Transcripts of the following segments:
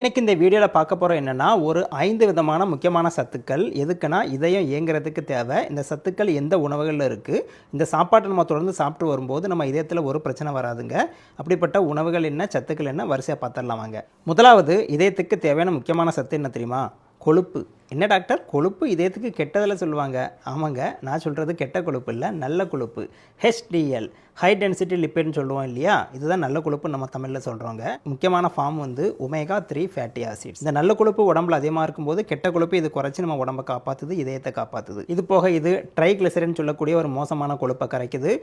இன்னைக்கு இந்த வீடியோவில் பார்க்க போகிறோம் என்னென்னா ஒரு 5 விதமான முக்கியமான சத்துக்கள் எதுக்குன்னா இதயம் இயங்குறதுக்கு தேவை. இந்த சத்துக்கள் எந்த உணவுகளில் இருக்குது, இந்த சாப்பாட்டை நம்ம தொடர்ந்து சாப்பிட்டு வரும்போது நம்ம இதயத்தில் ஒரு பிரச்சனை வராதுங்க. அப்படிப்பட்ட உணவுகள் என்ன, சத்துக்கள் என்ன, வரிசையாக பார்த்துடலாம் வாங்க. முதலாவது, இதயத்துக்கு தேவையான முக்கியமான சத்து என்ன தெரியுமா? கொழுப்பு. என்ன டாக்டர், கொழுப்பு இதயத்துக்கு கெட்டதில் சொல்லுவாங்க. ஆமாங்க, நான் சொல்கிறது கெட்ட கொழுப்பு இல்லை, நல்ல கொழுப்பு. HDL, ஹை டென்சிட்டி லிப்பிட்னு சொல்லுவோம் இல்லையா, இதுதான் நல்ல கொழுப்பு நம்ம தமிழில் சொல்கிறோங்க. முக்கியமான ஃபார்ம் வந்து ஒமேகா 3 ஃபேட்டி ஆசிட்ஸ். இந்த நல்ல கொழுப்பு உடம்புல அதிகமாக இருக்கும்போது கெட்ட கொழுப்பு இது குறைச்சி நம்ம உடம்பை காப்பாற்றுது, இதயத்தை காப்பாற்றுது. இது போக இது ட்ரைக்ளிசரின்னு சொல்லக்கூடிய ஒரு மோசமான கொழுப்பை கரைக்குது.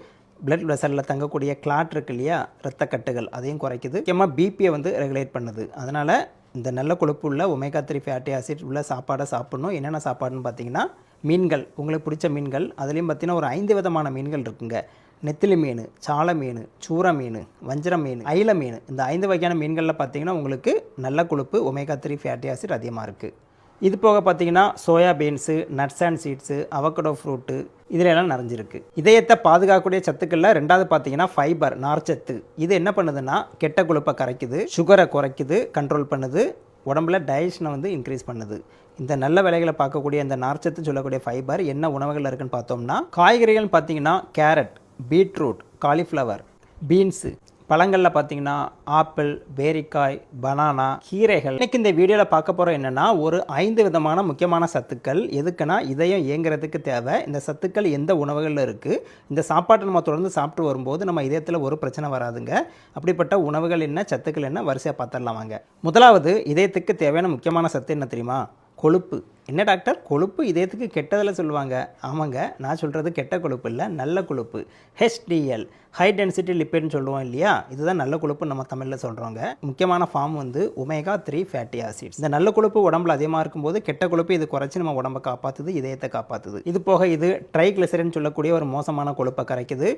பிளட் வெசலில் தங்கக்கூடிய கிளாட் இருக்கு இல்லையா, இரத்தக்கட்டுகள், அதையும் குறைக்குது. முக்கியமாக பிபியை வந்து ரெகுலேட் பண்ணுது. அதனால் இந்த நல்ல கொழுப்பு உள்ள ஒமேகா 3 ஃபேட்டி ஆசிட் உள்ள சாப்பாடை சாப்பிடணும். என்னென்ன சாப்பாடுன்னு பார்த்தீங்கன்னா, மீன்கள், உங்களுக்கு பிடிச்ச மீன்கள். அதுலேயும் பார்த்தீங்கன்னா ஒரு 5 விதமான மீன்கள் இருக்குங்க. நெத்திலி மீன், சாலை மீன், சூற மீன், வஞ்சர மீன், அயில மீன். இந்த 5 வகையான மீன்களில் பார்த்தீங்கன்னா உங்களுக்கு நல்ல கொழுப்பு ஒமேகா 3 ஃபேட்டி ஆசிட் அதிகமாக இருக்குது. இது போக பார்த்தீங்கன்னா soya beans, nuts and seeds, avocado fruit, இதில் எல்லாம் நிறைஞ்சிருக்கு. இதயத்தை பாதுகாக்கக்கூடிய சத்துக்களில் ரெண்டாவது பார்த்தீங்கன்னா ஃபைபர், நார்ச்சத்து. இது என்ன பண்ணுதுன்னா கெட்ட கொழுப்பை கரைக்குது, சுகரை குறைக்குது, கண்ட்ரோல் பண்ணுது, உடம்புல டைஜஷனை வந்து இன்க்ரீஸ் பண்ணுது. இந்த நல்ல வேலைகளை பார்க்கக்கூடிய இந்த நார்ச்சத்து சொல்லக்கூடிய ஃபைபர் என்ன உணவுகள் இருக்குன்னு பார்த்தோம்னா, காய்கறிகள் பார்த்தீங்கன்னா கேரட், பீட்ரூட், காலிஃப்ளவர், பீன்ஸு. பழங்களில் பார்த்தீங்கன்னா ஆப்பிள், பேரிக்காய், பனானா, கீரைகள். இன்னைக்கு இந்த வீடியோவில் பார்க்க போகிறோம் என்னென்னா ஒரு 5 விதமான முக்கியமான சத்துக்கள் எதுக்குன்னா இதயம் இயங்குறதுக்கு தேவை. இந்த சத்துக்கள் எந்த உணவுகளில் இருக்குது, இந்த சாப்பாட்டை நம்ம தொடர்ந்து சாப்பிட்டு வரும்போது நம்ம இதயத்தில் ஒரு பிரச்சனை வராதுங்க. அப்படிப்பட்ட உணவுகள் என்ன, சத்துக்கள் என்ன, வரிசையாக பார்த்துடலாம் வாங்க. முதலாவது, இதயத்துக்கு தேவையான முக்கியமான சத்து என்ன தெரியுமா? கொழுப்பு. என்ன டாக்டர், கொழுப்பு இதயத்துக்கு கெட்டதில் சொல்லுவாங்க. ஆமாங்க, நான் சொல்கிறது கெட்ட கொழுப்பு இல்லை, நல்ல கொழுப்பு. HDL, ஹை டென்சிட்டி லிப்பிட்னு சொல்லுவோம் இல்லையா, இதுதான் நல்ல கொழுப்பு நம்ம தமிழில் சொல்கிறோங்க. முக்கியமான ஃபார்ம் வந்து ஒமேகா 3 ஃபேட்டி ஆசிட்ஸ். இந்த நல்ல கொழுப்பு உடம்புல அதிகமாக இருக்கும்போது கெட்ட கொழுப்பு இது குறைச்சி நம்ம உடம்பை காப்பாற்றுது, இதயத்தை காப்பாற்றுது. இது போக இது ட்ரைக்ளிசரின்னு சொல்லக்கூடிய ஒரு மோசமான கொழுப்பை கரைக்குது.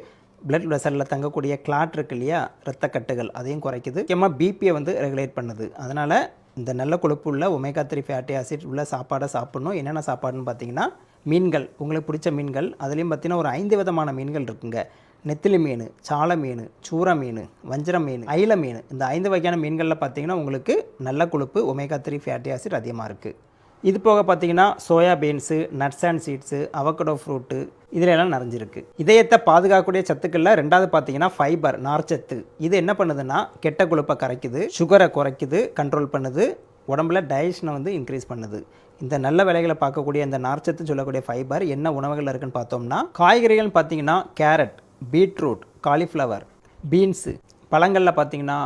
பிளட் வெசலில் தங்கக்கூடிய கிளாட் இருக்கு இல்லையா, இரத்தக்கட்டுகள், அதையும் குறைக்குது. முக்கியமாக பிபியை வந்து ரெகுலேட் பண்ணுது. அதனால் இந்த நல்ல கொழுப்பு உள்ள ஒமேகா 3 ஃபேட்டி ஆசிட் உள்ள சாப்பாடை சாப்பிடணும். என்னென்ன சாப்பாடுன்னு பார்த்தீங்கன்னா, மீன்கள், உங்களுக்கு பிடிச்ச மீன்கள். அதுலேயும் பார்த்தீங்கன்னா ஒரு 5 விதமான மீன்கள் இருக்குங்க. நெத்திலி மீன், சாலை மீன், சூற மீன், வஞ்சர மீன், அயில மீன். இந்த 5 வகையான மீன்களில் பார்த்தீங்கன்னா உங்களுக்கு நல்ல கொழுப்பு ஒமேகா 3 ஃபேட்டி ஆசிட் அதிகமாக இருக்குது. இது போக பார்த்தீங்கன்னா soya beans, nuts and seeds, avocado fruit, இதில் எல்லாம் நிறைஞ்சிருக்கு. இதயத்தை பாதுகாக்கக்கூடிய சத்துக்களில் ரெண்டாவது பார்த்தீங்கன்னா ஃபைபர், நார்ச்சத்து. இது என்ன பண்ணுதுன்னா கெட்ட கொழுப்பை கரைக்குது, சுகரை குறைக்குது, கண்ட்ரோல் பண்ணுது, உடம்புல டைஜஷனை வந்து இன்க்ரீஸ் பண்ணுது. இந்த நல்ல வேலைகளை பார்க்கக்கூடிய இந்த நார்ச்சத்து சொல்லக்கூடிய ஃபைபர் என்ன உணவுகள் இருக்குன்னு பார்த்தோம்னா, காய்கறிகள் பார்த்தீங்கன்னா கேரட், பீட்ரூட், காலிஃப்ளவர், பீன்ஸு. பழங்களில் பார்த்தீங்கன்னா